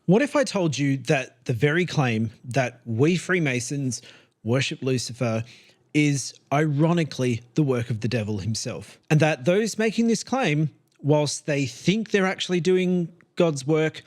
What if I told you that the very claim that we Freemasons worship Lucifer is ironically the work of the devil himself, and that those making this claim, whilst they think they're actually doing God's work,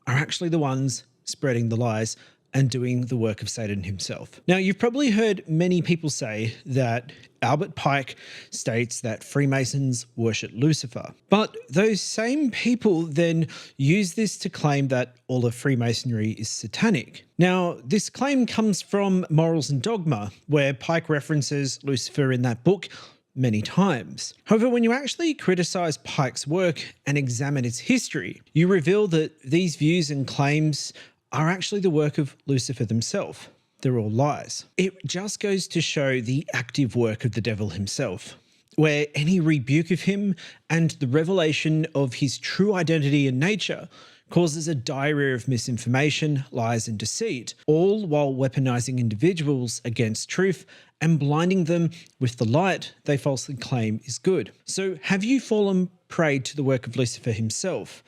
are actually the ones spreading the lies and doing the work of Satan himself? Now, you've probably heard many people say that Albert Pike states that Freemasons worship Lucifer, but those same people then use this to claim that all of Freemasonry is satanic. Now, this claim comes from Morals and Dogma, where Pike references Lucifer in that book many times. However, when you actually criticize Pike's work and examine its history, you reveal that these views and claims are actually the work of Lucifer himself. They're all lies. It just goes to show the active work of the devil himself, where any rebuke of him and the revelation of his true identity and nature causes a diarrhea of misinformation, lies, and deceit, all while weaponizing individuals against truth and blinding them with the light they falsely claim is good. So have you fallen prey to the work of Lucifer himself?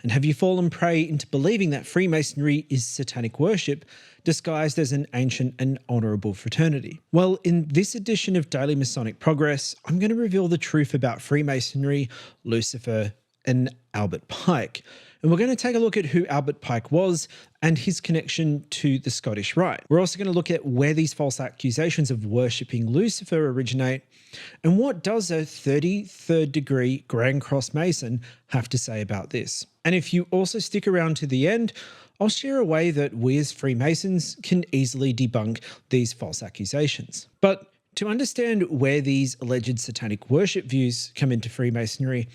And have you fallen prey into believing that Freemasonry is satanic worship disguised as an ancient and honourable fraternity? Well, in this edition of Daily Masonic Progress, I'm going to reveal the truth about Freemasonry, Lucifer, and Albert Pike. And we're going to take a look at who Albert Pike was and his connection to the Scottish Rite. We're also going to look at where these false accusations of worshipping Lucifer originate, and what does a 33rd degree Grand Cross Mason have to say about this. And if you also stick around to the end, I'll share a way that we as Freemasons can easily debunk these false accusations. But to understand where these alleged satanic worship views come into Freemasonry,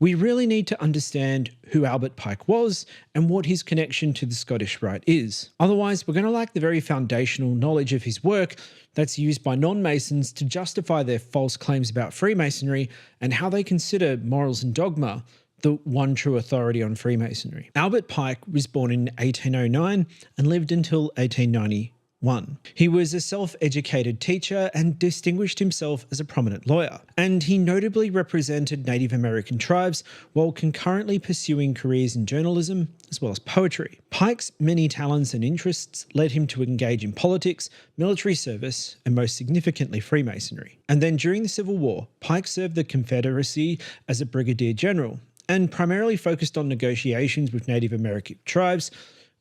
we really need to understand who Albert Pike was and what his connection to the Scottish Rite is. Otherwise, we're going to lack the very foundational knowledge of his work that's used by non-Masons to justify their false claims about Freemasonry and how they consider Morals and Dogma the one true authority on Freemasonry. Albert Pike was born in 1809 and lived until 1891. He was a self-educated teacher and distinguished himself as a prominent lawyer, and he notably represented Native American tribes while concurrently pursuing careers in journalism as well as poetry. Pike's many talents and interests led him to engage in politics, military service, and most significantly Freemasonry. And then during the Civil War, Pike served the Confederacy as a brigadier general and primarily focused on negotiations with Native American tribes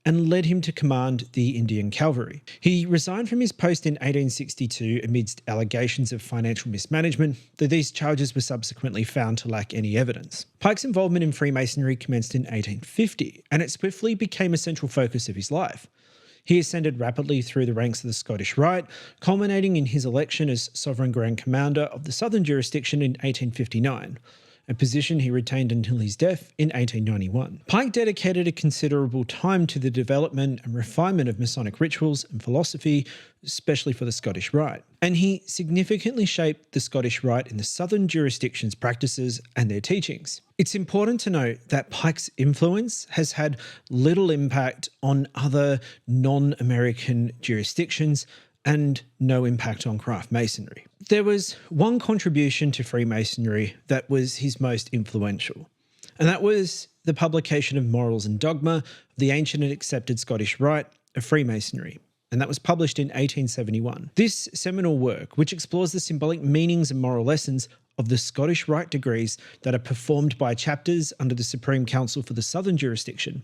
and led him to command the Indian Cavalry. He resigned from his post in 1862 amidst allegations of financial mismanagement, though these charges were subsequently found to lack any evidence. Pike's involvement in Freemasonry commenced in 1850, and it swiftly became a central focus of his life. He ascended rapidly through the ranks of the Scottish Rite, culminating in his election as Sovereign Grand Commander of the Southern Jurisdiction in 1859. A position he retained until his death in 1891. Pike dedicated a considerable time to the development and refinement of Masonic rituals and philosophy, especially for the Scottish Rite. And he significantly shaped the Scottish Rite in the Southern jurisdiction's practices and their teachings. It's important to note that Pike's influence has had little impact on other non-American jurisdictions and no impact on craft masonry. There was one contribution to Freemasonry that was his most influential, and that was the publication of Morals and Dogma, the ancient and accepted Scottish Rite of Freemasonry, and that was published in 1871. This seminal work, which explores the symbolic meanings and moral lessons of the Scottish Rite degrees that are performed by chapters under the Supreme Council for the Southern Jurisdiction,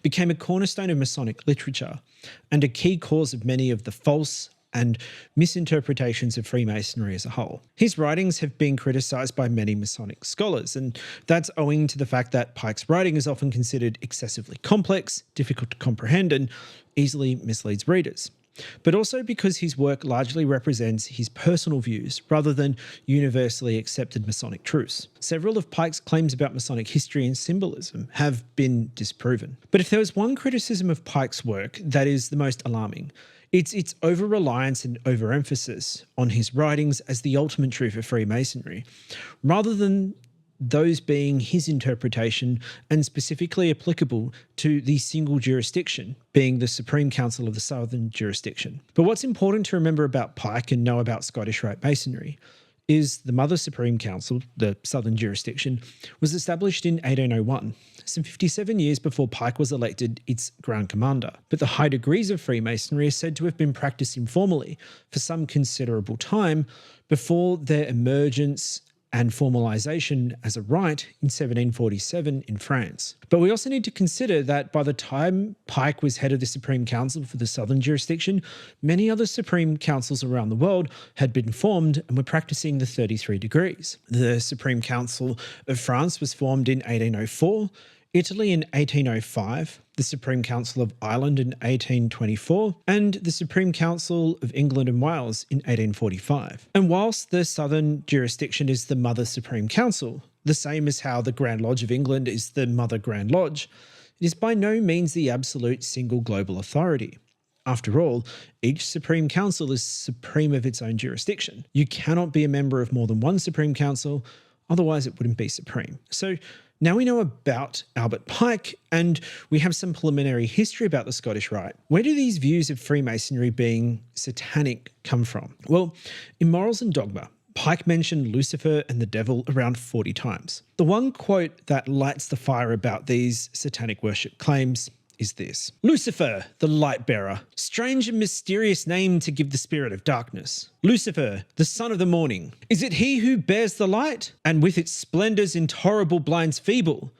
became a cornerstone of Masonic literature and a key cause of many of the false and misinterpretations of Freemasonry as a whole. His writings have been criticised by many Masonic scholars, and that's owing to the fact that Pike's writing is often considered excessively complex, difficult to comprehend, and easily misleads readers. But also because his work largely represents his personal views rather than universally accepted Masonic truths. Several of Pike's claims about Masonic history and symbolism have been disproven. But if there was one criticism of Pike's work that is the most alarming, it's its over-reliance and overemphasis on his writings as the ultimate truth of Freemasonry, rather than those being his interpretation and specifically applicable to the single jurisdiction, being the Supreme Council of the Southern Jurisdiction. But what's important to remember about Pike and know about Scottish Rite Masonry is the Mother Supreme Council, the Southern jurisdiction, was established in 1801, some 57 years before Pike was elected its Grand Commander. But the high degrees of Freemasonry are said to have been practiced informally for some considerable time before their emergence and formalisation as a rite in 1747 in France. But we also need to consider that by the time Pike was head of the Supreme Council for the Southern jurisdiction, many other Supreme Councils around the world had been formed and were practicing the 33 degrees. The Supreme Council of France was formed in 1804, Italy in 1805, the Supreme Council of Ireland in 1824, and the Supreme Council of England and Wales in 1845. And whilst the Southern jurisdiction is the Mother Supreme Council, the same as how the Grand Lodge of England is the Mother Grand Lodge, it is by no means the absolute single global authority. After all, each Supreme Council is supreme of its own jurisdiction. You cannot be a member of more than one Supreme Council, otherwise it wouldn't be supreme. So now we know about Albert Pike, and we have some preliminary history about the Scottish Rite. Where do these views of Freemasonry being satanic come from? Well, in Morals and Dogma, Pike mentioned Lucifer and the devil around 40 times. The one quote that lights the fire about these satanic worship claims is this: Lucifer, the light bearer, strange and mysterious name to give the spirit of darkness. Lucifer, the son of the morning, is it he who bears the light, and with its splendours intolerable blinds feeble,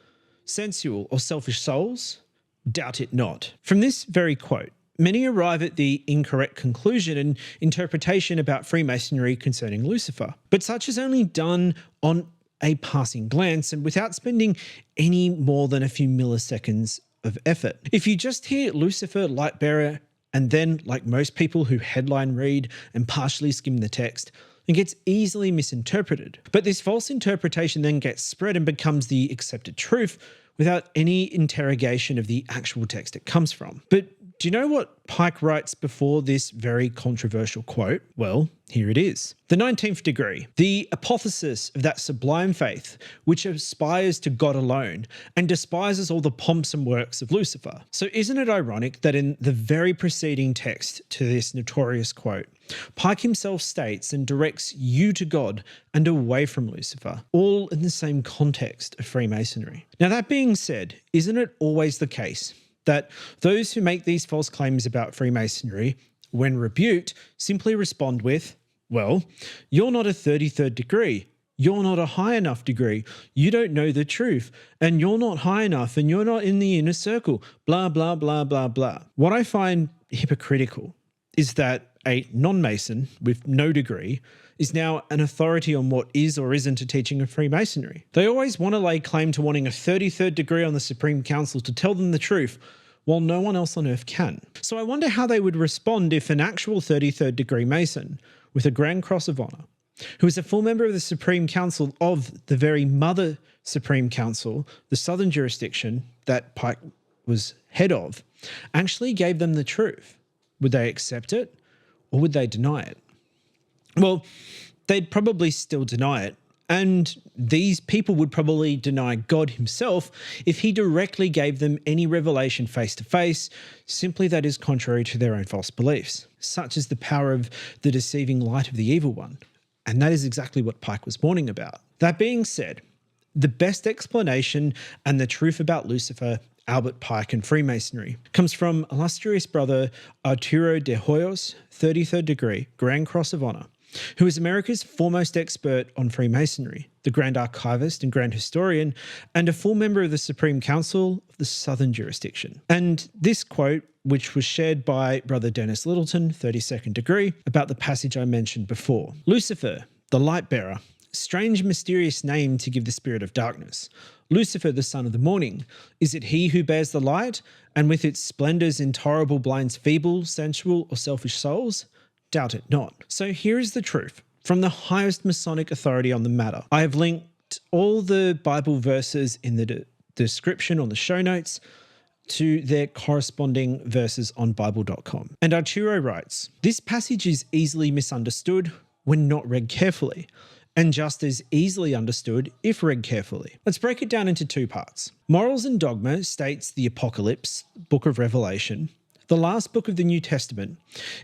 sensual or selfish souls? Doubt it not. From this very quote, many arrive at the incorrect conclusion and interpretation about Freemasonry concerning Lucifer, but such is only done on a passing glance and without spending any more than a few milliseconds of effort. If you just hear Lucifer, light bearer, and then, like most people who headline read and partially skim the text, it gets easily misinterpreted. But this false interpretation then gets spread and becomes the accepted truth without any interrogation of the actual text it comes from. But do you know what Pike writes before this very controversial quote? Well, here it is. The 19th degree, the apotheosis of that sublime faith which aspires to God alone and despises all the pomps and works of Lucifer. So isn't it ironic that in the very preceding text to this notorious quote, Pike himself states and directs you to God and away from Lucifer, all in the same context of Freemasonry. Now that being said, isn't it always the case that those who make these false claims about Freemasonry, when rebuked, simply respond with, well, you're not a 33rd degree, you're not a high enough degree, you don't know the truth, and you're not high enough, and you're not in the inner circle, blah, blah, blah, blah, blah. What I find hypocritical is that a non-Mason with no degree is now an authority on what is or isn't a teaching of Freemasonry. They always want to lay claim to wanting a 33rd degree on the Supreme Council to tell them the truth, while no one else on earth can. So I wonder how they would respond if an actual 33rd degree Mason with a Grand Cross of Honour, who is a full member of the Supreme Council of the very Mother Supreme Council, the Southern jurisdiction that Pike was head of, actually gave them the truth. Would they accept it or would they deny it? Well, they'd probably still deny it, and these people would probably deny God himself if he directly gave them any revelation face to face, simply that is contrary to their own false beliefs. Such is the power of the deceiving light of the evil one, and that is exactly what Pike was warning about. That being said, the best explanation and the truth about Lucifer, Albert Pike and Freemasonry comes from illustrious brother Arturo de Hoyos, 33rd degree, Grand Cross of Honour, who is America's foremost expert on Freemasonry, the Grand Archivist and Grand Historian, and a full member of the Supreme Council of the Southern jurisdiction. And this quote, which was shared by Brother Dennis Littleton, 32nd degree, about the passage I mentioned before. Lucifer, the light bearer, strange mysterious name to give the spirit of darkness. Lucifer, the son of the morning, is it he who bears the light, and with its splendours intolerable blinds feeble, sensual, or selfish souls? Doubt it not. So here is the truth from the highest Masonic authority on the matter. I have linked all the Bible verses in the description on the show notes to their corresponding verses on Bible.com. And Arturo writes, this passage is easily misunderstood when not read carefully, and just as easily understood if read carefully. Let's break it down into two parts. Morals and Dogma states the Apocalypse, book of Revelation. The last book of the New Testament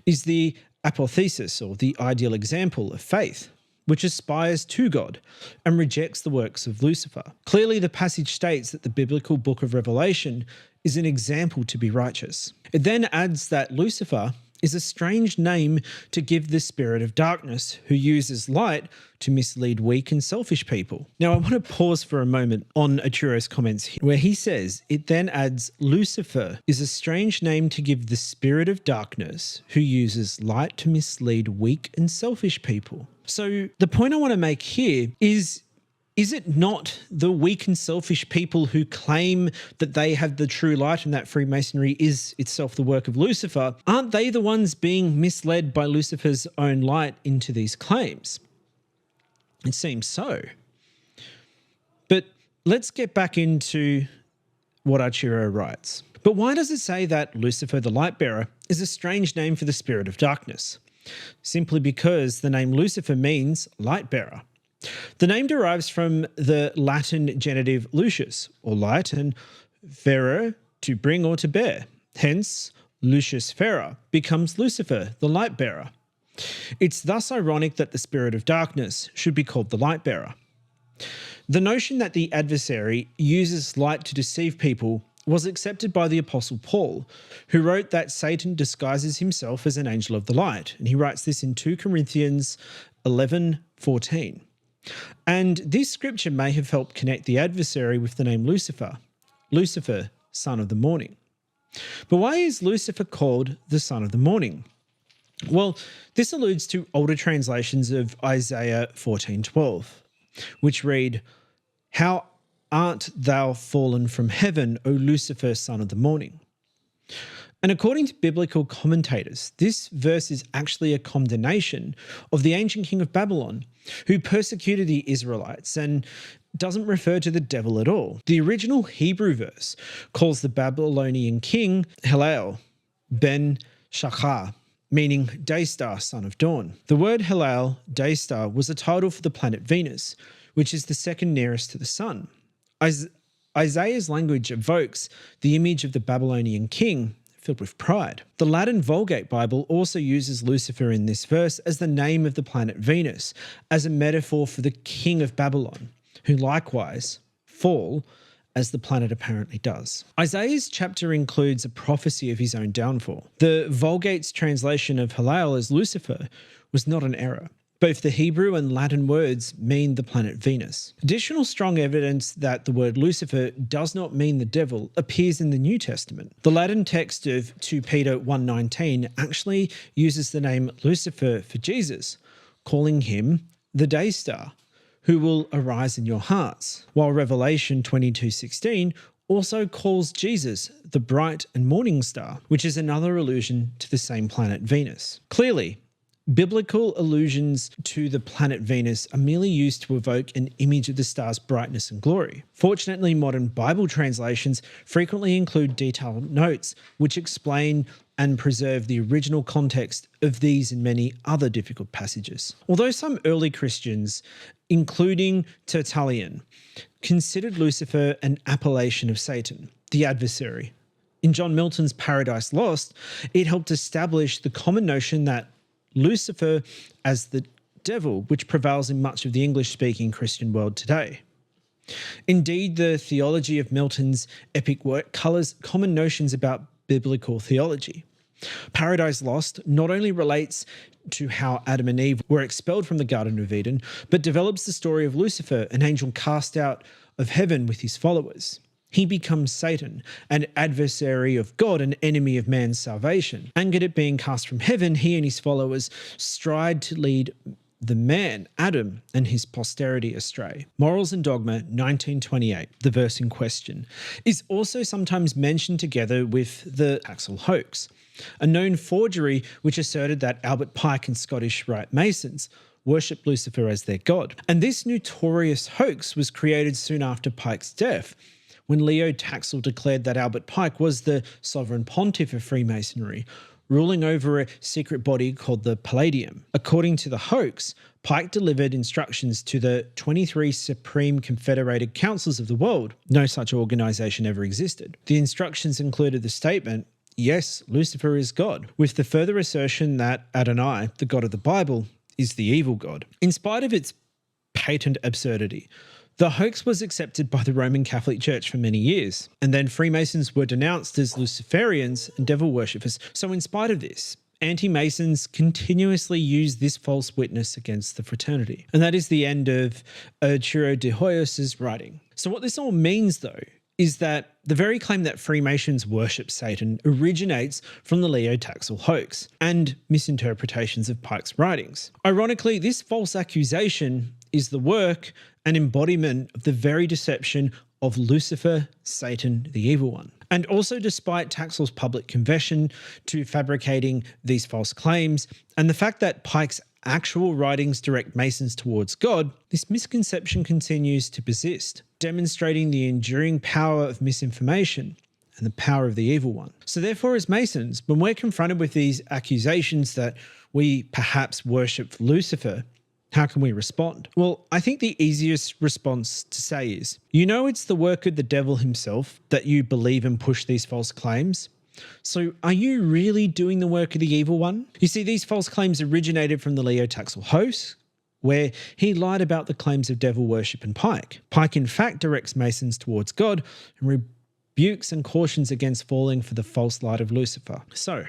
is the apotheosis, or the ideal example of faith, which aspires to God and rejects the works of Lucifer. Clearly, the passage states that the biblical book of Revelation is an example to be righteous. It then adds that Lucifer is a strange name to give the spirit of darkness who uses light to mislead weak and selfish people. Now, I want to pause for a moment on Arturo's comments here, where he says, it then adds, Lucifer is a strange name to give the spirit of darkness who uses light to mislead weak and selfish people. So the point I want to make here is it not the weak and selfish people who claim that they have the true light and that Freemasonry is itself the work of Lucifer? Aren't they the ones being misled by Lucifer's own light into these claims? It seems so. But let's get back into what Arturo writes. But why does it say that Lucifer the light bearer is a strange name for the spirit of darkness? Simply because the name Lucifer means light bearer. The name derives from the Latin genitive lucius, or light, and ferre, to bring or to bear. Hence, Lucius Ferrer becomes Lucifer, the light bearer. It's thus ironic that the spirit of darkness should be called the light bearer. The notion that the adversary uses light to deceive people was accepted by the Apostle Paul, who wrote that Satan disguises himself as an angel of the light. And he writes this in 2 Corinthians 11:14. And this scripture may have helped connect the adversary with the name Lucifer, Lucifer, son of the morning. But why is Lucifer called the son of the morning? Well, this alludes to older translations of Isaiah 14:12, which read, "How art thou fallen from heaven, O Lucifer, son of the morning?" And according to biblical commentators, this verse is actually a condemnation of the ancient king of Babylon, who persecuted the Israelites, and doesn't refer to the devil at all. The original Hebrew verse calls the Babylonian king Hillel ben Shachar, meaning day star, son of dawn. The word Hillel, day star, was a title for the planet Venus, which is the second nearest to the sun. Isaiah's language evokes the image of the Babylonian king filled with pride. The Latin Vulgate Bible also uses Lucifer in this verse as the name of the planet Venus, as a metaphor for the king of Babylon, who likewise fall as the planet apparently does. Isaiah's chapter includes a prophecy of his own downfall. The Vulgate's translation of Hillel as Lucifer was not an error. Both the Hebrew and Latin words mean the planet Venus. Additional strong evidence that the word Lucifer does not mean the devil appears in the New Testament. The Latin text of 2 Peter 1:19 actually uses the name Lucifer for Jesus, calling him the day star, who will arise in your hearts, while Revelation 22:16 also calls Jesus the bright and morning star, which is another allusion to the same planet Venus. Clearly, biblical allusions to the planet Venus are merely used to evoke an image of the star's brightness and glory. Fortunately, modern Bible translations frequently include detailed notes which explain and preserve the original context of these and many other difficult passages. Although some early Christians, including Tertullian, considered Lucifer an appellation of Satan, the adversary, in John Milton's Paradise Lost, it helped establish the common notion that Lucifer as the devil, which prevails in much of the English-speaking Christian world today. Indeed, the theology of Milton's epic work colours common notions about biblical theology. Paradise Lost not only relates to how Adam and Eve were expelled from the Garden of Eden, but develops the story of Lucifer, an angel cast out of heaven with his followers. He becomes Satan, an adversary of God, an enemy of man's salvation. Angered at being cast from heaven, he and his followers strive to lead the man, Adam, and his posterity astray. Morals and Dogma 1928, the verse in question, is also sometimes mentioned together with the Taxil hoax, a known forgery which asserted that Albert Pike and Scottish Rite Masons worshipped Lucifer as their god. And this notorious hoax was created soon after Pike's death, when Leo Taxil declared that Albert Pike was the sovereign pontiff of Freemasonry, ruling over a secret body called the Palladium. According to the hoax, Pike delivered instructions to the 23 Supreme Confederated Councils of the world. No such organization ever existed. The instructions included the statement, "Yes, Lucifer is God," with the further assertion that Adonai, the God of the Bible, is the evil god. In spite of its patent absurdity, the hoax was accepted by the Roman Catholic Church for many years, and then Freemasons were denounced as Luciferians and devil worshippers. So in spite of this, anti-Masons continuously use this false witness against the fraternity. And that is the end of Arturo de Hoyos's writing. So what this all means, though, is that the very claim that Freemasons worship Satan originates from the Leo Taxil hoax and misinterpretations of Pike's writings. Ironically, this false accusation is the work and embodiment of the very deception of Lucifer, Satan, the evil one. And also, despite Taxil's public confession to fabricating these false claims and the fact that Pike's actual writings direct Masons towards God, this misconception continues to persist, demonstrating the enduring power of misinformation and the power of the evil one. So therefore, as Masons, when we're confronted with these accusations that we perhaps worship Lucifer, how can we respond? Well, I think the easiest response to say is, you know it's the work of the devil himself that you believe and push these false claims. So are you really doing the work of the evil one? You see, these false claims originated from the Leo Taxil hoax, where he lied about the claims of devil worship and Pike. Pike, in fact, directs Masons towards God and rebukes and cautions against falling for the false light of Lucifer. So,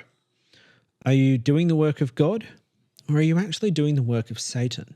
are you doing the work of God? Or are you actually doing the work of Satan?